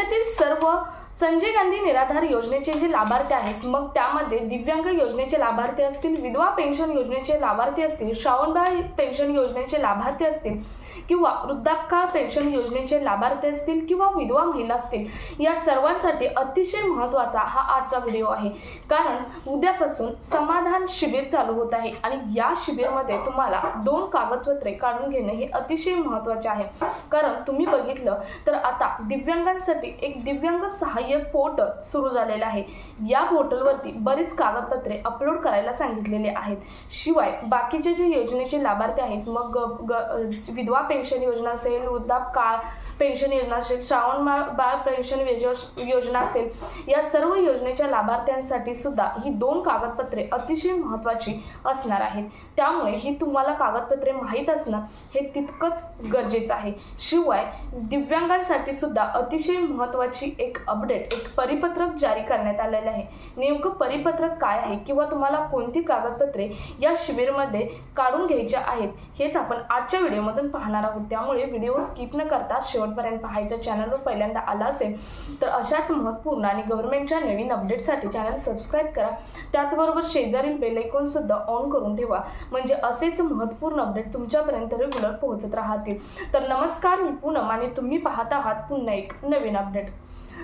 राज्यातील सर्व संजय गांधी निराधार योजनेचे जे लाभार्थी आहेत, मग त्यामध्ये दिव्यांग योजनेचे लाभार्थी असतील, विधवा पेन्शन योजनेचे लाभार्थी असतील, श्रावणबाळ पेन्शन योजनेचे लाभार्थी असतील किंवा वृद्धापकाळ पेन्शन योजनेचे लाभार्थी असतील किंवा विधवा महिला असतील, या सर्वांसाठी अतिशय महत्त्वाचा हा आजचा व्हिडिओ आहे. कारण उद्यापासून समाधान शिबिर चालू होत आहे आणि या शिबिरमध्ये तुम्हाला 2 कागदपत्रे काढून घेणे हे अतिशय महत्त्वाचे आहे. कारण तुम्ही बघितलं तर आता दिव्यांगांसाठी एक दिव्यांग सहाय्यक पोर्टल सुरू झालेलं आहे. या पोर्टलवरती बरीच कागदपत्रे अपलोड करायला सांगितलेले आहेत. शिवाय बाकीचे जे योजनेचे लाभार्थी आहेत, मग विधवा पेन्शन योजना असेल, वृद्धापकाळ पेन्शन योजना असेल, श्रावणबाळ पेन्शन योजना असेल, या सर्व योजनेच्या लाभार्थ्यांसाठी सुद्धा ही 2 कागदपत्रे अतिशय महत्त्वाची असणार आहेत. त्यामुळे ही तुम्हाला कागदपत्रे माहीत असणं हे तितकंच गरजेचं आहे. शिवाय दिव्यांगांसाठी सुद्धा अतिशय महत्त्वाची एक अपडेट, एक परिपत्रक जारी करण्यात आलेलं आहे. नेमकं परिपत्रक काय आहे किंवा तुम्हाला कोणती कागदपत्रे या शिबिरमध्ये काढून घ्यायच्या आहेत हेच आपण आजच्या व्हिडिओमधून पाहणार आहोत. त्यामुळे व्हिडिओ स्किप न करता शेवटपर्यंत पाहायचा. चॅनलवर पहिल्यांदा आला असेल तर अशाच महत्त्वपूर्ण आणि गव्हर्नमेंटच्या नवीन अपडेटसाठी चॅनल सबस्क्राईब करा. त्याचबरोबर शेजारील बेल आयकॉन सुद्धा ऑन करून ठेवा, म्हणजे असेच महत्त्वपूर्ण अपडेट तुमच्यापर्यंत रेग्युलर पोहोचत राहतील. तर नमस्कार, मी पूनम आणि तुम्ही पाहत आहात पुन्हा एक नवीन अपडेट.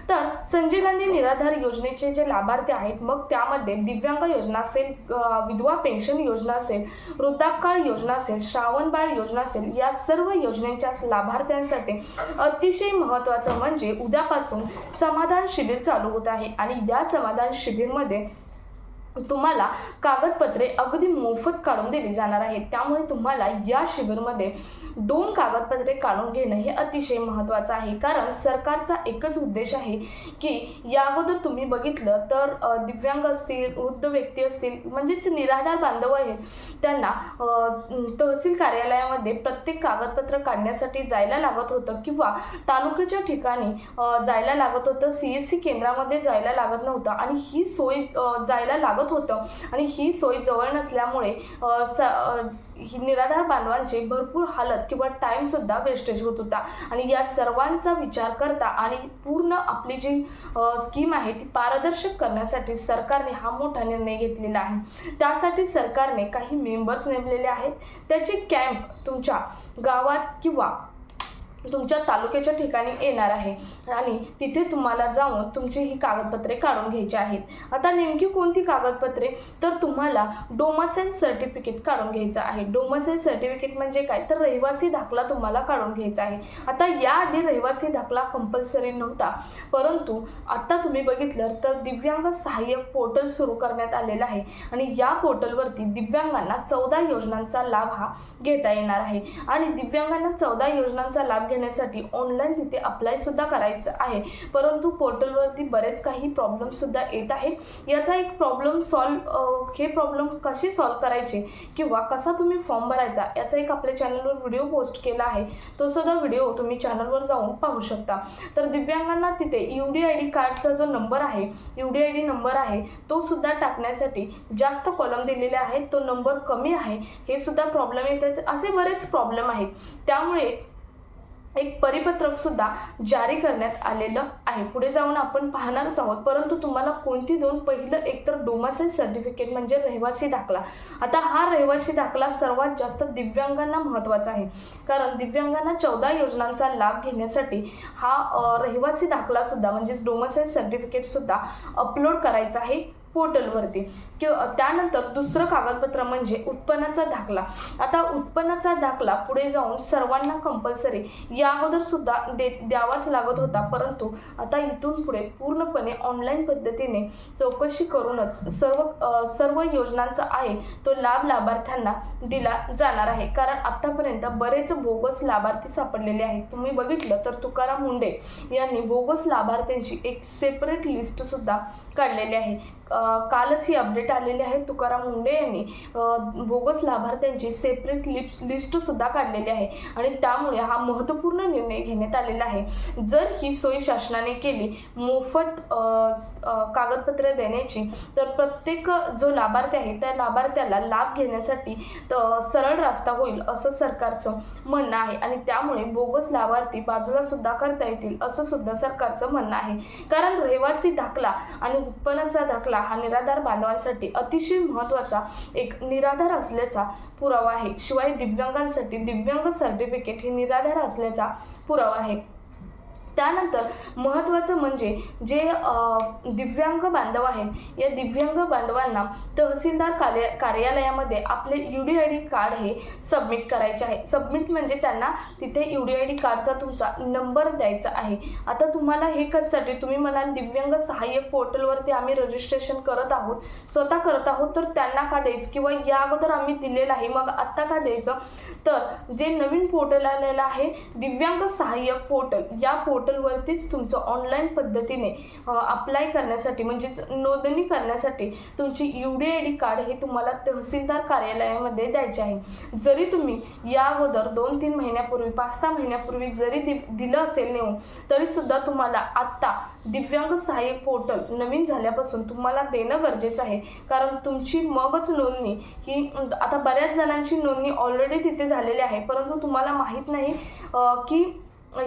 तर संजय गांधी निराधार योजनेचे जे लाभार्थी आहेत, मग त्यामध्ये दिव्यांग योजना असेल, विधवा पेन्शन योजना असेल, वृद्धापकाळ योजना असेल, श्रावणबाळ योजना असेल, या सर्व योजनेच्या लाभार्थ्यांसाठी अतिशय महत्त्वाचं म्हणजे उद्यापासून समाधान शिबिर चालू होत आहे. आणि या समाधान शिबिरमध्ये तुम्हाला कागदपत्रे अगदी मोफत काढून दिली जाणार आहेत. त्यामुळे तुम्हाला या शिबिरमध्ये 2 कागदपत्रे काढून घेणं हे अतिशय महत्त्वाचं आहे. कारण सरकारचा एकच उद्देश आहे की या अगोदर तुम्ही बघितलं तर दिव्यांग असतील, वृद्ध व्यक्ती असतील, म्हणजेच निराधार बांधव आहेत, त्यांना तहसील कार्यालयामध्ये प्रत्येक कागदपत्र काढण्यासाठी जायला लागत होतं किंवा तालुक्याच्या ठिकाणी जायला लागत होतं, CSC केंद्रामध्ये जायला लागत नव्हतं. आणि ही सोय जायला लागत होतं आणि ही सोय जवळ नसल्यामुळे निराधार बांधवांचे भरपूर हालत किंवा टाइम सुद्धा वेस्टेज होत होता. आणि या सर्वांचा विचार करता आणि पूर्ण आपली जी स्कीम आहे ती पारदर्शक करण्यासाठी सरकारने हा मोठा निर्णय घेतलेला आहे. त्यासाठी सरकारने काही मेंबर्स नेमलेले आहेत. त्याचे कॅम्प तुमच्या गावात किंवा तुमच्या तालुक्याच्या ठिकाणी येणार आहे आणि तिथे तुम्हाला जाऊन तुमची ही कागदपत्रे काढून घ्यायची आहेत. आता नेमकी कोणती कागदपत्रे, तर तुम्हाला डोमिसाईल सर्टिफिकेट काढून घ्यायचं आहे. डोमिसाईल सर्टिफिकेट म्हणजे काय, तर रहिवासी दाखला तुम्हाला काढून घ्यायचा आहे. आता याआधी रहिवासी दाखला कंपल्सरी नव्हता, परंतु आता तुम्ही बघितलं तर दिव्यांग सहाय्यक पोर्टल सुरू करण्यात आलेला आहे आणि या पोर्टलवरती दिव्यांगांना 14 योजनांचा लाभ हा घेता येणार आहे. आणि दिव्यांगांना 14 योजनांचा लाभ घेण्यासाठी ऑनलाईन तिथे अप्लाय सुद्धा करायचं आहे. परंतु पोर्टलवरती बरेच काही प्रॉब्लेम सुद्धा येत आहेत. याचा एक प्रॉब्लेम हे प्रॉब्लेम कसे सॉल्व्ह करायचे किंवा कसा तुम्ही फॉर्म भरायचा याचा एक आपल्या चॅनलवर व्हिडिओ पोस्ट केला आहे. तो सुद्धा व्हिडिओ तुम्ही चॅनलवर जाऊन पाहू शकता. तर दिव्यांगांना तिथे UDID कार्डचा जो नंबर आहे, UDID नंबर आहे, तो सुद्धा टाकण्यासाठी जास्त कॉलम दिलेले आहेत, तो नंबर कमी आहे, हे सुद्धा प्रॉब्लेम येतात. असे बरेच प्रॉब्लेम आहेत. त्यामुळे एक परिपत्रक सुद्धा जारी करण्यात आलेलं आहे. पुढे जाऊन आपण पाहणारच आहोत. परंतु तुम्हाला कोणती 2, पहिलं एकतर डोमिसाईल सर्टिफिकेट म्हणजे रहिवासी दाखला. आता हा रहिवासी दाखला सर्वात जास्त दिव्यांगांना महत्त्वाचा आहे. कारण दिव्यांगांना 14 योजनांचा लाभ घेण्यासाठी हा रहिवासी दाखला सुद्धा म्हणजेच डोमिसाईल सर्टिफिकेट सुद्धा अपलोड करायचा आहे पोर्टलवरती. किंवा त्यानंतर दुसरं कागदपत्र म्हणजे उत्पन्नाचा दाखला. आता उत्पन्नाचा दाखला पुढे जाऊन सर्वांना कंपल्सरी या अगोदर सुद्धा द्यावाच लागत होता, परंतु आता इथून पुढे पूर्णपणे ऑनलाईन पद्धतीने चौकशी करूनच सर्व योजनांचा आहे तो लाभ लाभार्थ्यांना दिला जाणार आहे. कारण आतापर्यंत बरेच बोगस लाभार्थी सापडलेले आहेत. तुम्ही बघितलं तर तुकाराम मुंडे यांनी बोगस लाभार्थ्यांची एक सेपरेट लिस्ट सुद्धा काढलेली आहे. कालच ही अपडेट आलेली आहे. तुकाराम मुंढे यांनी बोगस लाभार्थ्यांची सेपरेट लिस्ट सुद्धा काढलेली आहे आणि त्यामुळे हा महत्त्वपूर्ण निर्णय घेण्यात आलेला आहे. जर ही सोय शासनाने केली मोफत कागदपत्रे देण्याची, तर प्रत्येक जो लाभार्थी आहे त्या लाभार्थ्याला लाभ घेण्यासाठी सरळ रस्ता होईल असं सरकारचं म्हणणं आहे आणि त्यामुळे बोगस लाभार्थी बाजूला सुद्धा करता येतील असं सुद्धा सरकारचं म्हणणं आहे. कारण रहिवासी दाखला आणि उत्पन्नाचा दाखला हा निराधार बांधवांसाठी अतिशय महत्त्वाचा एक निराधार असल्याचा पुरावा आहे. शिवाय दिव्यांगांसाठी दिव्यांग सर्टिफिकेट हे निराधार असल्याचा पुरावा आहे. त्यानंतर महत्त्वाचं म्हणजे जे दिव्यांग बांधव आहेत, या दिव्यांग बांधवांना तहसीलदार कार्यालयामध्ये आपले UDID कार्ड हे सबमिट करायचे आहे. सबमिट म्हणजे त्यांना तिथे UDID कार्डचा तुमचा नंबर द्यायचा आहे. आता तुम्हाला हे कशासाठी, तुम्ही म्हणाल दिव्यांग सहाय्यक पोर्टलवरती आम्ही रजिस्ट्रेशन करत आहोत, स्वतः करत आहोत, तर त्यांना का द्यायचं, किंवा या अगोदर आम्ही दिलेलं आहे मग आत्ता का द्यायचं. तर जे नवीन पोर्टल आलेलं आहे दिव्यांग सहाय्यक पोर्टल, या पोर्टलवरतीच तुमचं ऑनलाईन पद्धतीने अप्लाय करण्यासाठी म्हणजेच नोंदणी करण्यासाठी तुमची UDID कार्ड हे तुम्हाला तहसीलदार कार्यालयामध्ये द्यायचे आहे. जरी तुम्ही या अगोदर 2-3 महिन्यापूर्वी 5-6 महिन्यापूर्वी जरी दिलं असेल नेऊन, तरी सुद्धा तुम्हाला आत्ता दिव्यांग सहाय्यक पोर्टल नवीन झाल्यापासून तुम्हाला देणं गरजेचं आहे. कारण तुमची मगच नोंदणी ही, आता बऱ्याच जणांची नोंदणी ऑलरेडी तिथे झालेली आहे परंतु तुम्हाला माहीत नाही की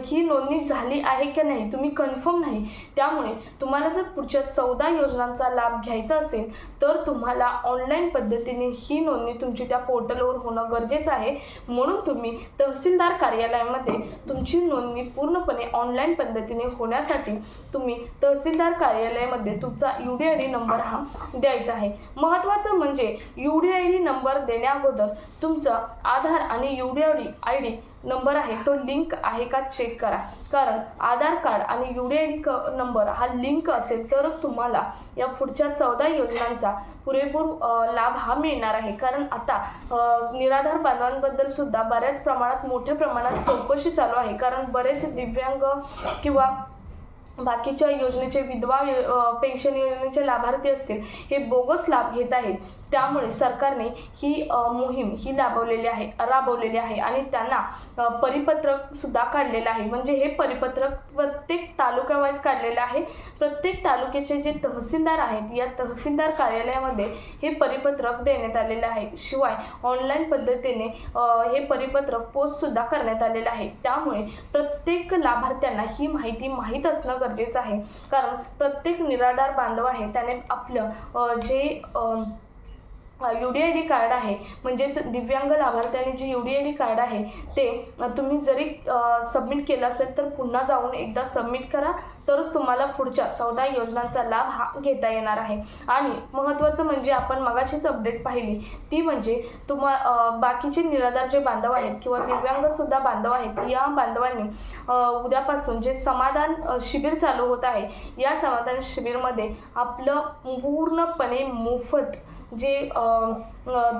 ही नोंदणी झाली आहे की नाही, तुम्ही कन्फर्म नाही. त्यामुळे तुम्हाला जर पुढच्या 14 योजनांचा लाभ घ्यायचा असेल तर तुम्हाला ऑनलाईन पद्धतीने ही नोंदणी तुमची त्या पोर्टलवर होणं गरजेचं आहे. म्हणून तुम्ही तहसीलदार कार्यालयामध्ये तुमची नोंदणी पूर्णपणे ऑनलाईन पद्धतीने होण्यासाठी तुम्ही तहसीलदार कार्यालयामध्ये तुमचा UDID नंबर हा द्यायचा आहे. महत्त्वाचं म्हणजे UDID नंबर देण्याअगोदर तुमचा आधार आणि UDID नंबर आहे तो लिंक आहे का चेक करा. कारण आधार कार्ड आणि UDID नंबर हा लिंक असेल तरच तुम्हाला या पुढच्या 14 योजनांचा पुरेपूर लाभ हा मिळणार आहे. कारण आता निराधार बांधवांबद्दल सुद्धा बऱ्याच प्रमाणात मोठ्या प्रमाणात चौकशी चालू आहे. कारण बरेच दिव्यांग किंवा बाकीच्या योजनेचे विधवा पेन्शन योजनेचे लाभार्थी असतील हे बोगस लाभ घेत आहेत. त्यामुळे सरकारने ही मोहीम ही राबवलेली आहे आणि त्यांना परिपत्रक सुद्धा काढलेलं आहे. म्हणजे हे परिपत्रक प्रत्येक तालुक्यावाईज काढलेलं आहे. प्रत्येक तालुक्याचे जे तहसीलदार आहेत या तहसीलदार कार्यालयामध्ये हे परिपत्रक देण्यात आलेलं आहे. शिवाय ऑनलाईन पद्धतीने हे परिपत्रक पोस्ट सुद्धा करण्यात आलेलं आहे. त्यामुळे प्रत्येक लाभार्थ्यांना ही माहिती माहीत असणं गरजेचं आहे. कारण प्रत्येक निराधार बांधव आहे त्याने आपलं जे UDID कार्ड आहे म्हणजेच दिव्यांग लाभार्थ्यांनी जे UDID कार्ड आहे ते तुम्ही जरी सबमिट केलं असेल तर पुन्हा जाऊन एकदा सबमिट करा, तरच तुम्हाला पुढच्या 14 योजनांचा लाभ हा घेता येणार आहे. आणि महत्त्वाचं म्हणजे आपण मगाशीच अपडेट पाहिली ती म्हणजे बाकीचे निराधार जे बांधव आहेत किंवा दिव्यांग सुद्धा बांधव आहेत, या बांधवांनी उद्यापासून जे समाधान शिबिर चालू होत आहे, या समाधान शिबिरमध्ये आपलं पूर्णपणे मोफत जे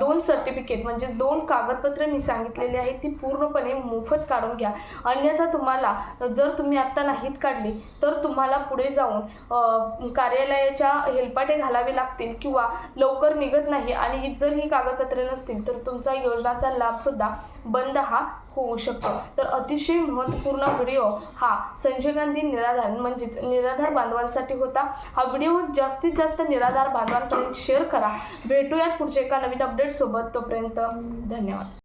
2 सर्टिफिकेट म्हणजे 2 कागदपत्रे मी सांगितलेली आहेत ती पूर्णपणे मोफत काढून घ्या. अन्यथा तुम्हाला जर तुम्ही आत्ता नाहीत काढली तर तुम्हाला पुढे जाऊन कार्यालयाच्या हेलपाटे घालावे लागतील किंवा लवकर निघत नाही आणि जर ही कागदपत्रे नसतील तर तुमचा योजनाचा लाभसुद्धा बंद हा होऊ शकतो. तर अतिशय महत्त्वपूर्ण व्हिडिओ हा संजय गांधी निराधार म्हणजेच निराधार बांधवांसाठी होता. हा व्हिडिओ जास्तीत जास्त निराधार बांधवांपर्यंत शेअर करा. भेटूयात पुढच्या एका नवीन अपडेट सोबत. तोपर्यंत धन्यवाद.